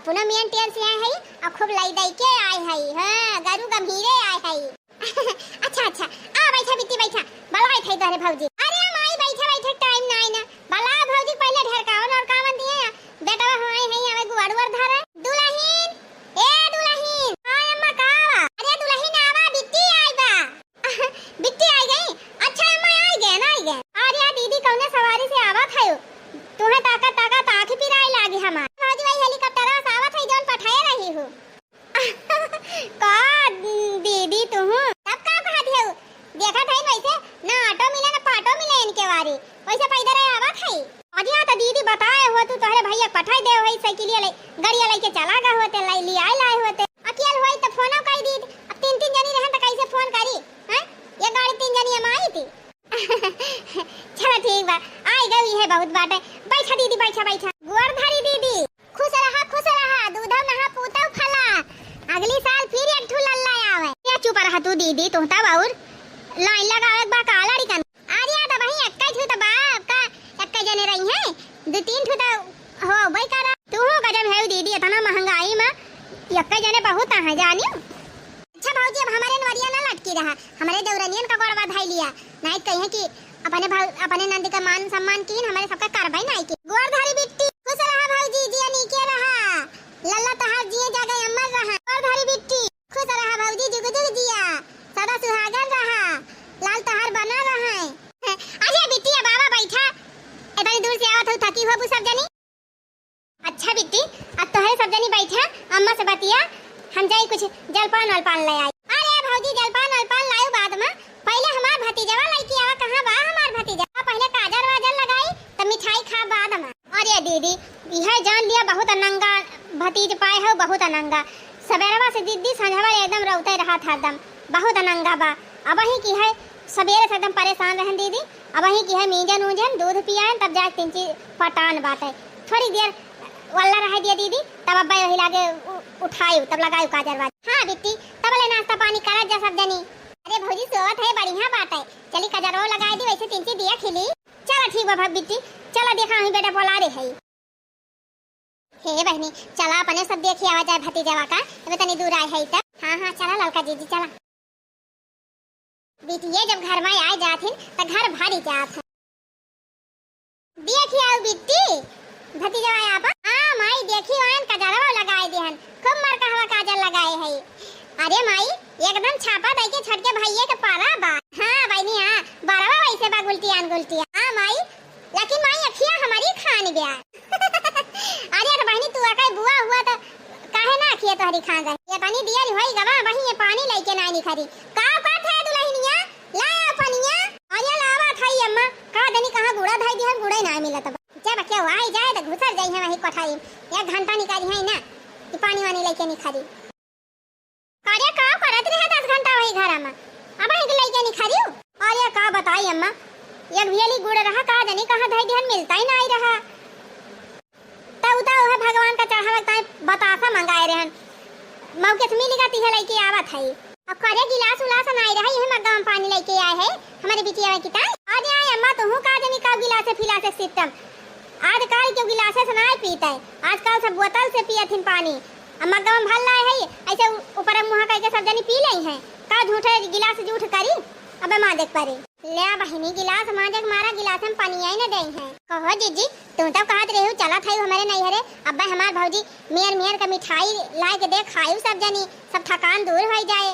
अपना मियंटियन से आए है और खूब लाई दई के आए है। हां गरु गंभीरे आए है। अच्छा आ बैठा बिटी बैठा बलाई थे तोरे भौजी। अरे माई बैठा टाइम ना आई ना बला भौजी पहले ढरकावन और कावन दिए बेटा होए है हमें गुवाड़वर धारा दुल्हन ए दुल्हन हां अम्मा का। अरे दुल्हन आवा बिट्टी आई बा बिट्टी आई गई। अच्छा अम्मा आई गए। अरे दीदी कौने सवारी से आवा थायो तुम्हें ताकत आंख पिराई लागी हमार भौजी भाई हेलीकॉप्टर से आवा थई जोन पठाए रही हो का दीदी तू तब का कहा दियो करे आवत है। अजिया तो दीदी बताए हो तू तोहरे भैया पठाई दे होई साइकिलिया ले गाड़िया लेके चला गा होते लाई ली आए लाए होते। अकेल होई तो फोन कई दी। अब तीन तीन जनी रहन तो कैसे फोन करी हैं? ये गाड़ी तीन जनी में आई थी। चलो ठीक बा आई गई है बहुत बाटे। बैठा दीदी बैठा बैठा। गोर धरी दीदी खुश रहा दूधव नहा पूतव फला। अगली साल फिर एक ठू लल्ला आवे। क्या चुप रहा तू दीदी तोहता बाउर लाइन लगावे बा काला रिकन। आरिया त वही एक्का ठू त बाप का एक्का जने रही है। दो तीन ठू त हो भाई करा तू हो गजब है दीदी इतना महंगाई में एक्का जने बहुत है जानियो। अच्छा भौजी अब हमारे नवरिया ना लटकी रहा। हमारे देवरनियन का गोड़वा धाई लिया नहीं कहे कि अपने नंद का मान सम्मान कीन हमारे सबका कारवाई नहीं की। गोर धारी बिट्टी खुश रहा भौजी जिया नीके रहा लल्ला तहार जिए जगह अमर रहा। गोर धारी बिट्टी खुश रहा भौजी जुग जुग जिया सदा सुहागन रहा लाल तहार बना रहा है। अरे बिट्टी अब बाबा बैठा इतनी दूर से आवत हो थकी हो सब जनी। अच्छा बिट्टी अब तो है सब जनी बैठा अम्मा से बतिया हम जाई कुछ जलपान वलपान ले आई। अरे भौजी जलपान वलपान लायो बाद में पहले हमार भतीजवा लड़की आवा कहां बा हमार भतीजा पहले काजर वाजर लगाई तब मिठाई खा बाद में। अरे दीदी यह जान लिया बहुत अनंगा भतीज पाए हो बहुत अनंगा। सवेरवा से दीदी संझवा एकदम रोते रहा था एकदम बहुत अनंगा बा। अब वही की है सवेरे से एकदम परेशान रहन दीदी। अब वही की है मींजन ऊंजन दूध पियान तब जा तीन चीज पटान बात है। थोड़ी देर वल्ला रह दिया दीदी तब अब्बा वही लागे उठायू तब लगायू काजर वाजर। हां बिट्टी तब ले नाश्ता पानी करा जा सब जनी। अरे भौजी सोवत है बढ़िया बात है चली कजरो लगाई दी वैसे तीन दिया खिली। चलो ठीक बा बिट्टी चलो देखा ही बेटा बोला रे है। हे बहनी चला अपने सब देखी आवा जाए भतीजवा का अब तनी दूर आए है तब। हां चला ललका जीजी चला। बिटिया जब घर में आए जाथिन त घर भारी जात है। देखी आओ बिट्टी भतीजवा आपा। हां माई देखी वान कजरो लगाई देहन खूब मर कहवा काजल लगाए है। अरे माई एकदम छापा दे के छटके भैया के पारा बा। हां बहनी हां बारवा वैसे बा गुलटी। हां माई लेकिन माई अखियां हमारी खान गया। अरे तो बहनी तू अकाई बुआ हुआ तो काहे ना अखियां तोहरी खान गई। ये पानी दिया होई गवा वही ये पानी लेके ना निखरी का है दुल्हनिया ला पनिया। अरे लावा थाई अम्मा का दनी कहां गुड़ा धाई दिहन गुड़ा ना मिलत बा। जब क्या आई जाए तो घुसर जाई है वही कोठाई 1 घंटा निकाली है ना कि पानी वानी लेके निखरी। कार्य का करत रहे 10 घंटा वही घर में अब एक लेके निखरियो। अरे का बताई अम्मा एक भेली गुड़ रहा का दनी कहां धाई ध्यान मिलता ही नहीं रहा। तब है भगवान का चाहत ताई बतासा मंगाए रहन मौके से मिल गती है लेके आवत है। अब करे गिलास उलास नहीं रहा यही मग्गा में पानी लेके आए है हमारे बिटिया की ताई। आज आए अम्मा तू का दनी का गिलास से फिला से सिस्टम आजकल के गिलास से नहीं पीता है आजकल सब बोतल से पियथिन पानी। अम्मा गम भल लाए है ऐसे ऊपर मुंह करके सब जनी पी लई है का झूठे गिलास झूठ करी। अबे मां देख परी ले बहनी गिलास मांजक मारा गिलास में पानी आई न दई है। कहो जीजी तुम तो कहत रहे हो चला थाई हमारे नहीं हरे अब्बा हमार भौजी मेर का मिठाई लाए के दे खायू सब जनी सब थकान दूर हो जाए।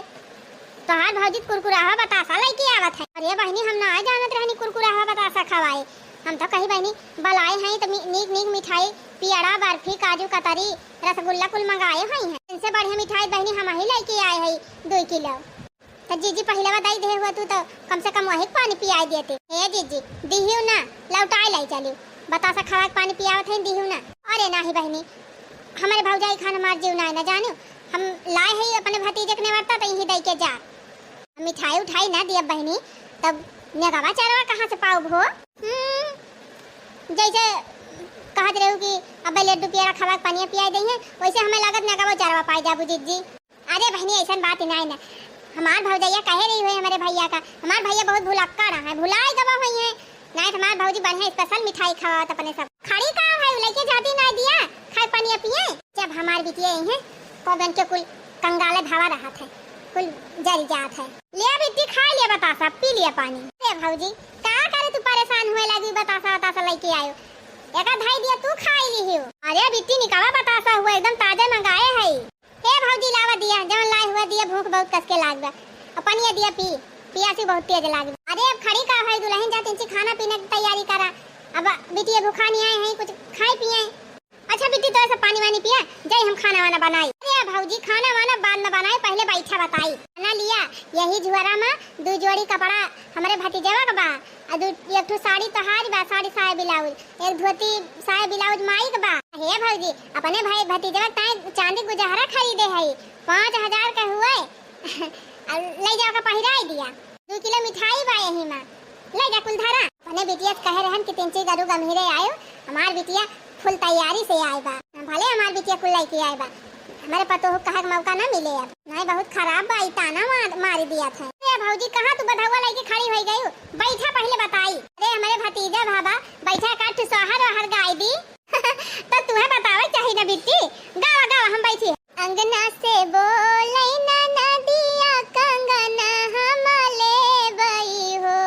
तो हार भौजी कुरकुराहा बतासा लेके आवत है। अरे बहनी हम ना जानत रहनी कुरकुराहा बतासा खवाए हम तो कही बहनी बलाए हैं तो नीक मिठाई पियड़ा बर्फी काजू कतरी रसगुल्ला कुल मंगाए हैं। इनसे बढ़िया मिठाई बहनी हम ही लेके आए हैं 2 किलो। तो जीजी पहले बताई दे हुआ तू तो कम से कम वही पानी पियाई देते। हे जीजी दिहियो ना लौटाई लाई चलियो बतासा खवा पानी पियावत है दिहियो ना। अरे नहीं बहनी हमारे भौजाई खाना मार जीव ना जानो हम लाए हैं अपने भतीजे के नेवरता तो यही दे के जा मिठाई उठाई ना दिया बहनी तब नेगवा चरवा कहां से पाऊ भो। जैसे कहत रहे कि अब लड्डू पियरा खवा पानी पियाई दे है वैसे हमें लागत नेगवा चरवा पाई जाबू जीजी। अरे बहनी ऐसा बात ही नहीं ना हमार भौजैया कहे रही हुई हमारे भैया का हमार भैया बहुत भुलक्कड़ है भुलाई गवा हुई है नहीं हमार भौजी बढ़िया स्पेशल मिठाई खवात अपने सब खड़ी का है लेके जाती ना दिया खाए पानी पिए। जब हमार बिटिया हैं तो बन के कुल कंगाले धावा रहा थे कुल जरी जात है। ले बिट्टी खा लिया बतासा पी लिया पानी। अरे भौजी का करे तू परेशान हुए लगी बतासा बतासा लेके आयो एक धाई दिया तू खाई ली हो। अरे बिट्टी निकाला बतासा हुआ एकदम ताजा मंगाए है। हे भौजी लावा दिया जवन लाए हुआ दिया भूख बहुत कस के लाग बा अपनिया दिया पी पियासी बहुत तेज लाग। अरे अब खड़ी का है दुल्हन जाते हैं खाना पीने की तैयारी करा अब बिटिया भूखा नहीं आए हैं कुछ खाए पिए। अच्छा बिट्टी तो ऐसा पानी वानी पिया जाए हम खाना वाना बनाई। अरे भौजी खाना वाना बाद में बनाए, पहले बैठा बताई। खाना लिया यही झुआरा में 2 जोड़ी कपड़ा हमारे भतीजवा का बा, और एक ठो साड़ी तहार बा, साड़ी साया ब्लाउज, एक धोती साया ब्लाउज माई का बा। हे भौजी अपने भाई भतीजवा ताई चांदी गुजहरा खरीदे है 5000 का हुआ ले जाओ का पहिराई दिया। 2 किलो मिठाई बा यही में ले जा कुलधारा। अपने बिटिया कहे रहन कि 3 गरु गंभीरे आयो, हमार बिटिया फुल तैयारी से आए बा, भले हमार बिटिया कुल लेके आए बा, हमारे पतो हो कहा मौका ना मिले। अब नहीं बहुत खराब बा, ताना मार दिया था। अरे भौजी कहाँ तू बधवा लेके खड़ी हो गई, बैठा पहले बताई। अरे हमारे भतीजा भाबा बैठा काट सोहर और गाय दी तो तुम्हें बतावे चाहिए ना बिट्टी, गावा गावा हम बैठी। अंगना से बोले ना नदिया कंगना हम ले बई हो,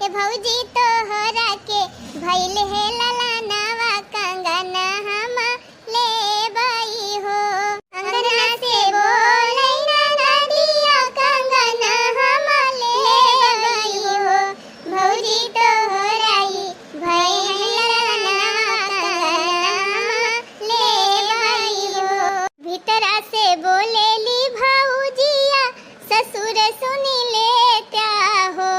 ए भौजी तोहरा के भइल है ललनावा कंगना हम ले बई हो। अंगना से बोले ना नदिया कंगना हम ले बई हो, भौजी तोहरा ही भइल है ललनावा कंगना ले बई हो। भीतरा से बोलेली भौजिया ससुर सुनी लेता हो,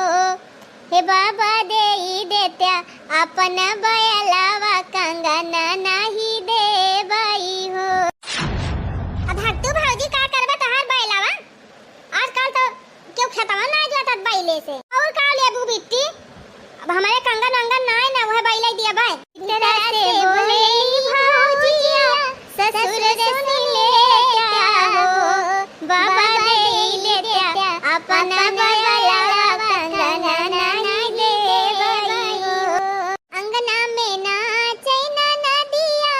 हे बाबा दे देत्या अपन बयलावा कंगना नहीं दे बई हो। अब हट्टू भौजी का करबे तहार बयलावा, आजकल तो क्यों खेतवा ना जोतत बैले से, और का लेबू बिट्टी। अब हमारे कंगन अंगन ना है ना, वह बैले दिया भाई। तेरा से बोलेली भौजिया ससुर सुनी लेता हो, बाबा दे देत्या अपन बयलावा कंगना नहीं दे बई हो। अंगना में नाचे ना नदिया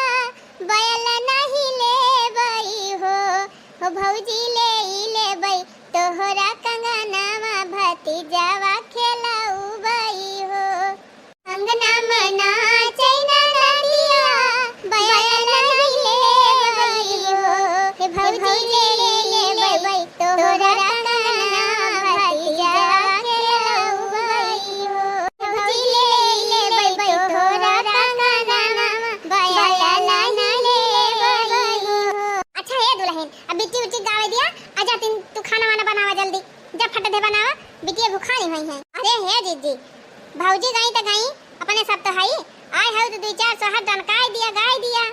बयल नहीं ले बई हो, भौजी ले बई तोहरा कंगनावा भतीजावा खेलाऊ बई हो। अंगना में नाचे ना नदिया बयल नहीं ले बई हो, हे भौजी ले बई तोहरा कंगनावा भतीजावा खेलाऊ बई हो, भौजी ले बई तोहरा कंगनावा बयल नहीं ले बई हो। अच्छा हे दुल्हन अब बिट्टी उट्टी गावे दिया, आजा तू खाना वाना बनावा जल्दी, जब फट दे बनावा, बिटिया भूखा नहीं हुई है। अरे हे जीजी भौजी गई तो गई, अपने सब तो है आए हो तो 2-4 सोहर दनकाई दिया गाय दिया।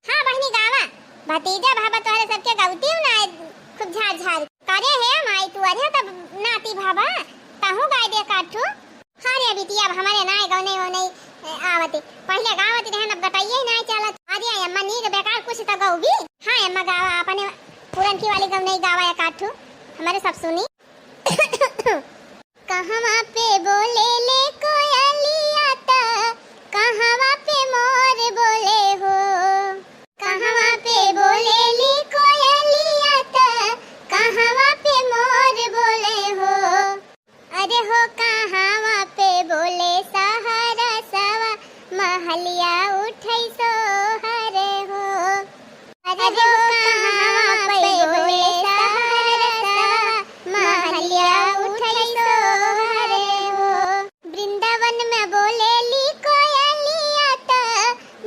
हाँ बहनी गावा, भतीजा भाभा तोहरे सबके गौती ना खूब झाड़ झाड़ करे है माई, तू अरे तब नाती भाभा ताहू गाय दे काठू। हाँ रे बिटिया अब हमारे नाय गौने वो नहीं आवती, पहले गावती रहन, अब गटाइए ही नहीं चलत। अरे अम्मा नी बेकार कुछ तो गौ भी। हाँ अम्मा गावा, अपने पुरन की वाली गौ नहीं गावा या काठू, हमारे सब सुनी। कहवा पे बोले ले कोयलिया ता, कहवा पे मोर बोले हो, कहवा पे बोले ले कोयलिया ता, कहवा पे मोर बोले हो। अरे हो कहवा पे बोले सहारा सवा महलिया उठै सोहरे हो। अरे हो कहवा पे बोले सहारा सवा महलिया उठै सोहरे हो। वृंदावन में बोलेली कोयलिया ता,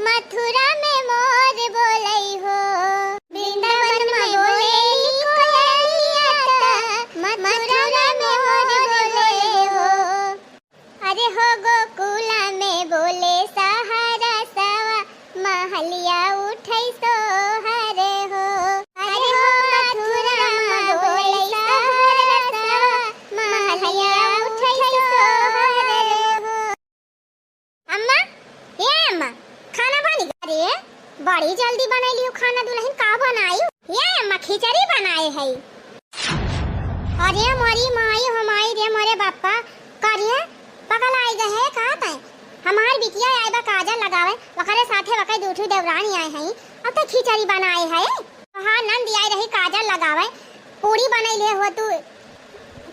मथुरा में मोर बोलै हो। वृंदावन में बोलेली कोयलिया ता, मथुरा में मोर बोलै हो। अरे हो गोकुला में बोले सहारा सवा महलिया उठै सोहरे हो। अरे हो मथुरा में बोले सहारा सवा महलिया उठै सोहरे हो। अम्मा ये अम्मा खाना बन गया रे, बड़ी जल्दी बनैली खाना, दुल्हन का बनाई? ये अम्मा खिचड़ी बनाए है। अरे मोरी माई हमारी रे मोरे बापा करिए पगल आई गए है का तय, हमार बिटिया आए बा काजल लगावे, वकरे साथे वकरे दूठू देवरानी आए हैं, अब तक खिचड़ी बनाए है। हाँ नंद आई रही काजल लगावे, पूरी बनैले हो तू,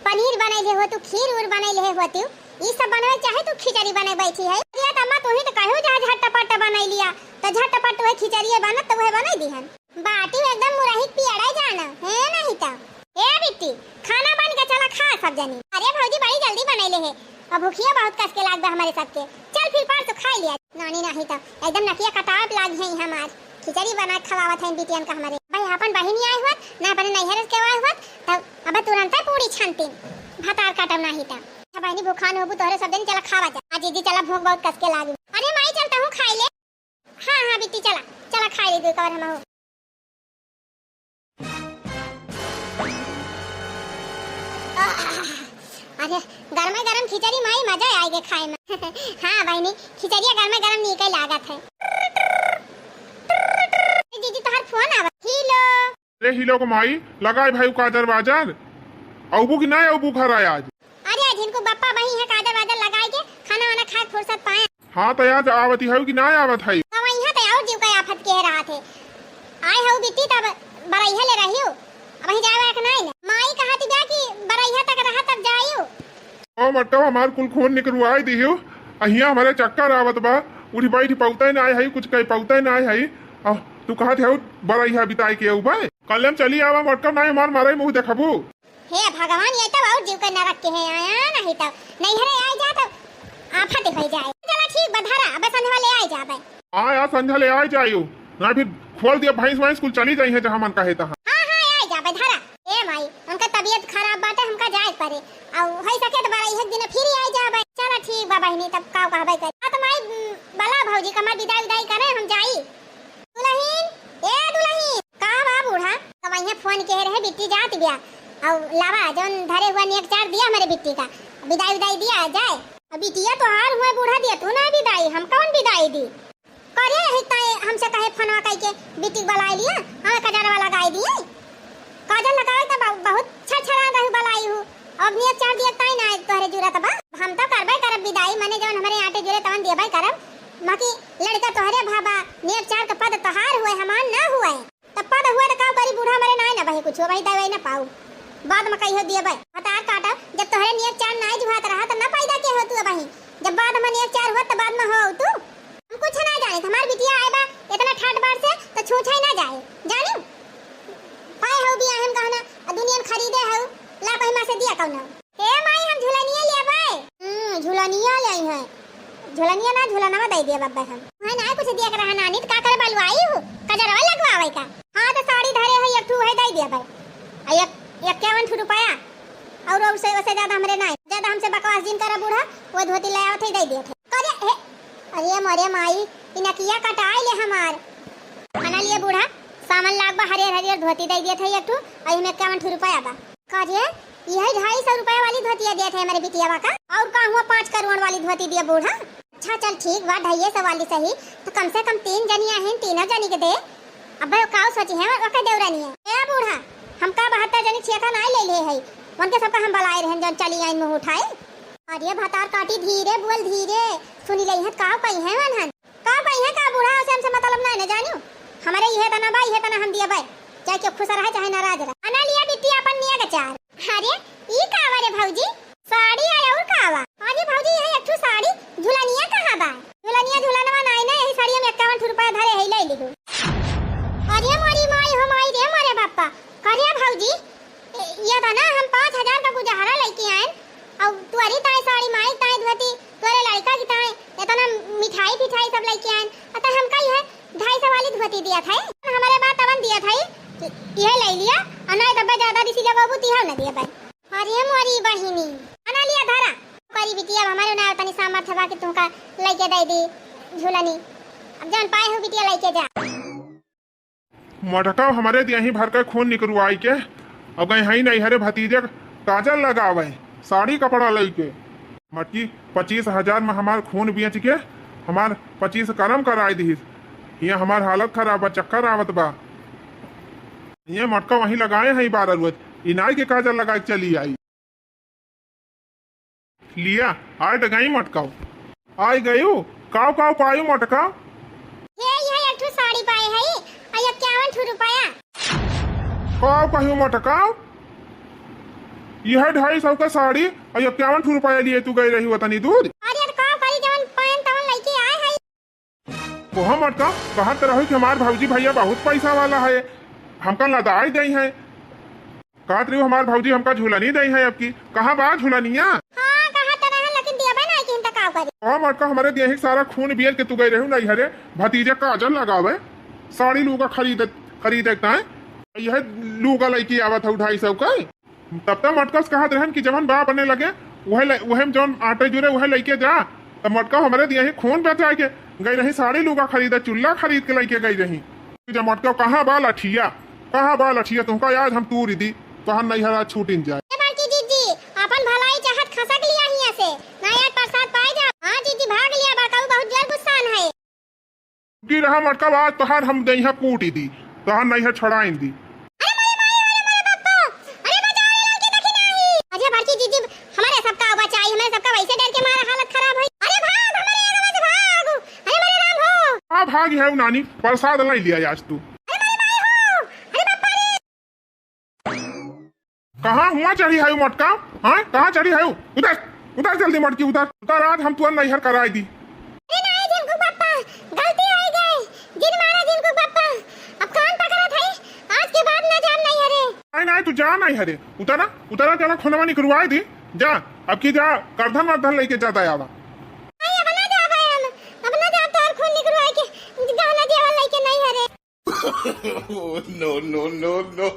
पनीर बनैले हो तू, खीर उर बनैले हो तू, ई सब बनवे चाहे तू खिचड़ी बने बैठी है। ये तम्मा तू ही तो कहू जा झटपट बनै लिया, तो झटपट वह खिचड़ी बनत तो वह बनै दिहन, बाटी एकदम मुरही पियड़ाई जाना है नहीं तो। ए बिट्टी खाना बन के चला खा सब जनी। अरे भौजी बड़ी जल्दी बनैले है, अब भूखिया बहुत कस के लाग बा हमारे सबके, चल फिर पार तो खा लिया। नानी नहीं तो एकदम नकिया कटाव लाग है हमार, खिचड़ी बना खवावत है बिटियन का हमारे। भाई अपन बहिनी आई हुआ ना अपने नैहर के आए हुआ तब अब तुरंत पूरी छानती भातार काटम नहीं था। अच्छा बहिनी भूखान होबू तोहरे सब दिन चला खावा जा। आज दीदी चला भूख बहुत कस के लागी। अरे माई चलता हूं खाई ले। हां हां बिट्टी चला चला खाई ले दो कवर हम हो। अरे गरमा गरम खिचड़ी माई मजा आएगा खाए में। हां बहिनी खिचड़िया गरमा गरम निकल लागत है। दीदी तोहर फोन आवा। हेलो रे हिलो को माई लगाए भाई काजर बाजार औबू की ना औबू घर आया आज। अरे जिनको बप्पा वही है काजर बाजार लगाए के खाना वाना खा फुर्सत पाए। हाँ तो आज आवती है कि ना आवत है। हम यहाँ तो और जीव का आफत कह रहा थे आए हो बिट्टी तब बरैया ले रही हो अब वहीं जावे कि नहीं। माई कहा थी जा कि बरैया तक रहा तब जाइयो। ओ मट्टो हमार कुल खून निकलवाई दियो अहिया हमारे चक्कर आवत बा उठी बैठी पौता ना है कुछ कहीं पौता ना है। तू कहा थे बरैया बिताई के उबा कल हम चली आवा मटका ना हमार मारे मुंह देखबू। हे भगवान ये तब और जीव का न रख के है आया नहीं तब नहीं हरे आई जा तब आफत हो जाए। चला ठीक बधारा अब संध्या ले आई जाबे। आ संध्या ले आई जाइयो ना फिर खोल दिया भैंस वैंस कुल चली जाई है जहां मन कहे तहां। हां हां आई जाबे धारा। ए माई उनका तबीयत खराब बाटे हमका जाए पड़े और होई सके तो बारा एक दिन फिर आई जाबे। चला ठीक बा बहिनी तब का कहबे कर। आ तो माई बला भौजी कमा विदाई विदाई करे हम जाई। दुल्हन ए दुल्हन का बा बूढ़ा तब यहाँ फोन कह रहे बिट्टी जात गया और लावा जोन धरे हुआ नेक चार दिया हमारे बिट्टी का विदाई विदाई दिया जाए। बिटिया तो हार हुए बूढ़ा दिया तू ना विदाई हम कौन विदाई दी करे हमसे कहे फोनवा कह के बिट्टी बलाई लिया हमें कजर वाला गाय दिए काजल लगाए तो बहुत छछरा रही बलाई हूँ अब नेक चार दिया ताई ना तोहरे जुरत बा हम तो करबे करब विदाई माने जोन हमारे आटे जुरे तवन देबे करब बाकी लड़का तोहरे भाबा नेक चार का पद तोहार हुए हमान ना हुए तब पद हुए तो का करी बूढ़ा मरे ना ना भाई कुछ भाई दवाई ना पाऊ बाद में कहियो दिए भाई हतार काटा जब तोहरे नेक चार ना जुहात रहा तो ना पैदा के हो तू भाई जब बाद में नेक चार हो तो बाद में हो तू हम कुछ ना जाने हमार बिटिया आए बा इतना ठाट बार से तो छूछाई ना जाए जानियो पाए हो बिया हम कहना दुनिया में खरीदे हो ला पहिमा से दिया कौन ए माई हम झुलनिया ले भाई झुलनिया ले है झुलनिया ना झुलनवा दे दिया बाबा हम हां ना कुछ दिया कर नानी का करे बलवाई हो कजरवा लगवावे का। हां तो साड़ी धरे है एक ठू है दे दिया भाई एक 51 रुपया और उससे ज्यादा हमरे नहीं ज्यादा हमसे बकवास दिन करा बूढ़ा वो धोती ले आवत ही दे दिए थे करे हे अरे मरे माई इनकिया कटाई ले हमार खाना लिए बूढ़ा सामान लाग बा हरियर हरियर धोती दे दिए थे एक ठू और में 51 रुपया बा करे यही 250 रुपया वाली धोती दिए थे हमारे बिटिया का और का हुआ 5 करोड़ वाली धोती दिया बूढ़ा। अच्छा चल ठीक बा 250 वाली सही तो कम से कम 3 जनिया हैं तीनों जनी के दे अब का सोची है ओके देवरानी है ए बूढ़ा हम का 72 जनी छेका ना ले ले है उनके सबका हम बलाए रहन जन चली आई मुंह उठाए। अरे भातार काटी धीरे बोल धीरे सुनी लई है का पई है वनहन का पई है का बूढ़ा से हमसे मतलब ना जानियो हमारे ये तना भाई है तना हम दिया भाई चाहे के खुश रहे चाहे नाराज रहे अना लिया बिटिया अपन निया के चार। अरे ई कावा रे भौजी साड़ी आया और कावा अरे भौजी यही एक साड़ी झुलनिया कहां बा झुलनिया झुलनवा नहीं ना यही साड़ी में 51 रुपया धरे है ले लिहो। अरे मोरी माई हो माई रे मारे बापा करे भौजी ये था ना हम 5000 का गुजारा लेके आए और तुअरी ताई साड़ी माई ताई धोती तोरे लड़का की ताई इतना मिठाई पिठाई सब लेके आए अतः हम का है 250 वाली धोती दिया था हमारे बात तवन दिया था ये ले लिया अना डब्बा ज्यादा दिसी जब बाबू तिहा ना दिया भाई। अरे मोरी बहिनी अना लिया धारा करी बिटिया हमारे ना तनी सामर्थ बा के तुमका लेके दे दी झूलनी अब जान पाए हो बिटिया लेके जा मटका हमारे यहीं भर कर खून निकलवाई के अब गए हई नहीं हरे भतीजे काजल लगावे साड़ी कपड़ा लेके मटकी 25,000 में हमार खून बेच के हमार 25 करम कराई दी ये हमार हालत खराब बा चक्कर आवत बा ये मटका वहीं लगाए हैं 12 रोज इनाई के काजल लगा के चली आई लिया आए डगाई मटका आई गयो काव काव पायो मटका ये एक साड़ी पाए है 51 रुपया काव कहियो मटका यह 250 का साड़ी और 51 रुपया लिए तू गई रही वतनी दूर। अरे काव करी जवन पान तवन लेके आए है कोहा मटका कहा तरह कि हमार भौजी भैया बहुत पैसा वाला है हमका लदाई दई है कहत रही हमार भौजी हमका झूलनी दई है अब की कहाँ बा झूलनिया हां कहा तरह लेकिन दिया बना कि इंता काव करी कोहा मटका हमारे देही सारा खून बियल के तू गई रही नहीं हरे भतीजे काजल लगावे साड़ी लूगा खरीदे का यह लूगा लड़की आवत है 250 का। तब तक मटकस कहत रहन कि जवन बा बने लगे वह जौन आटे जुरे वह लेके जा। तब मटका हमारे दिया ही खून बचा के गई रही, साड़ी लूगा खरीदा, चूल्हा खरीद के लेके गई रही। जब मटका कहाँ बा लठिया, कहाँ बा लठिया, तुमका याद हम तूर दी कहा नहीं हरा छूट इन जाए। बड़की जीजी अपन भलाई चाहत खसक लिया हिया से नया प्रसाद पाए जा। हां जीजी भाग लिया, बड़का बहुत जल गुस्सान है। की रहा मटका बात तोहार हम दही कूटी दी, तोहार नहीं है छड़ाइन दी। भाग है नानी, प्रसाद लाई लिया आज तू। कहाँ हुआ चढ़ी है मटका? हाँ कहाँ चढ़ी है? उधर उधर जल्दी मटकी उधर उधर, आज हम तुअर नैहर कराई दी। नहीं तू जा नहीं हरे, उतरा उतरा चला खुनवा निकलवाई दी जा। अब की जा करधन वर्धन लेके जाता यावा। No, no, no, no.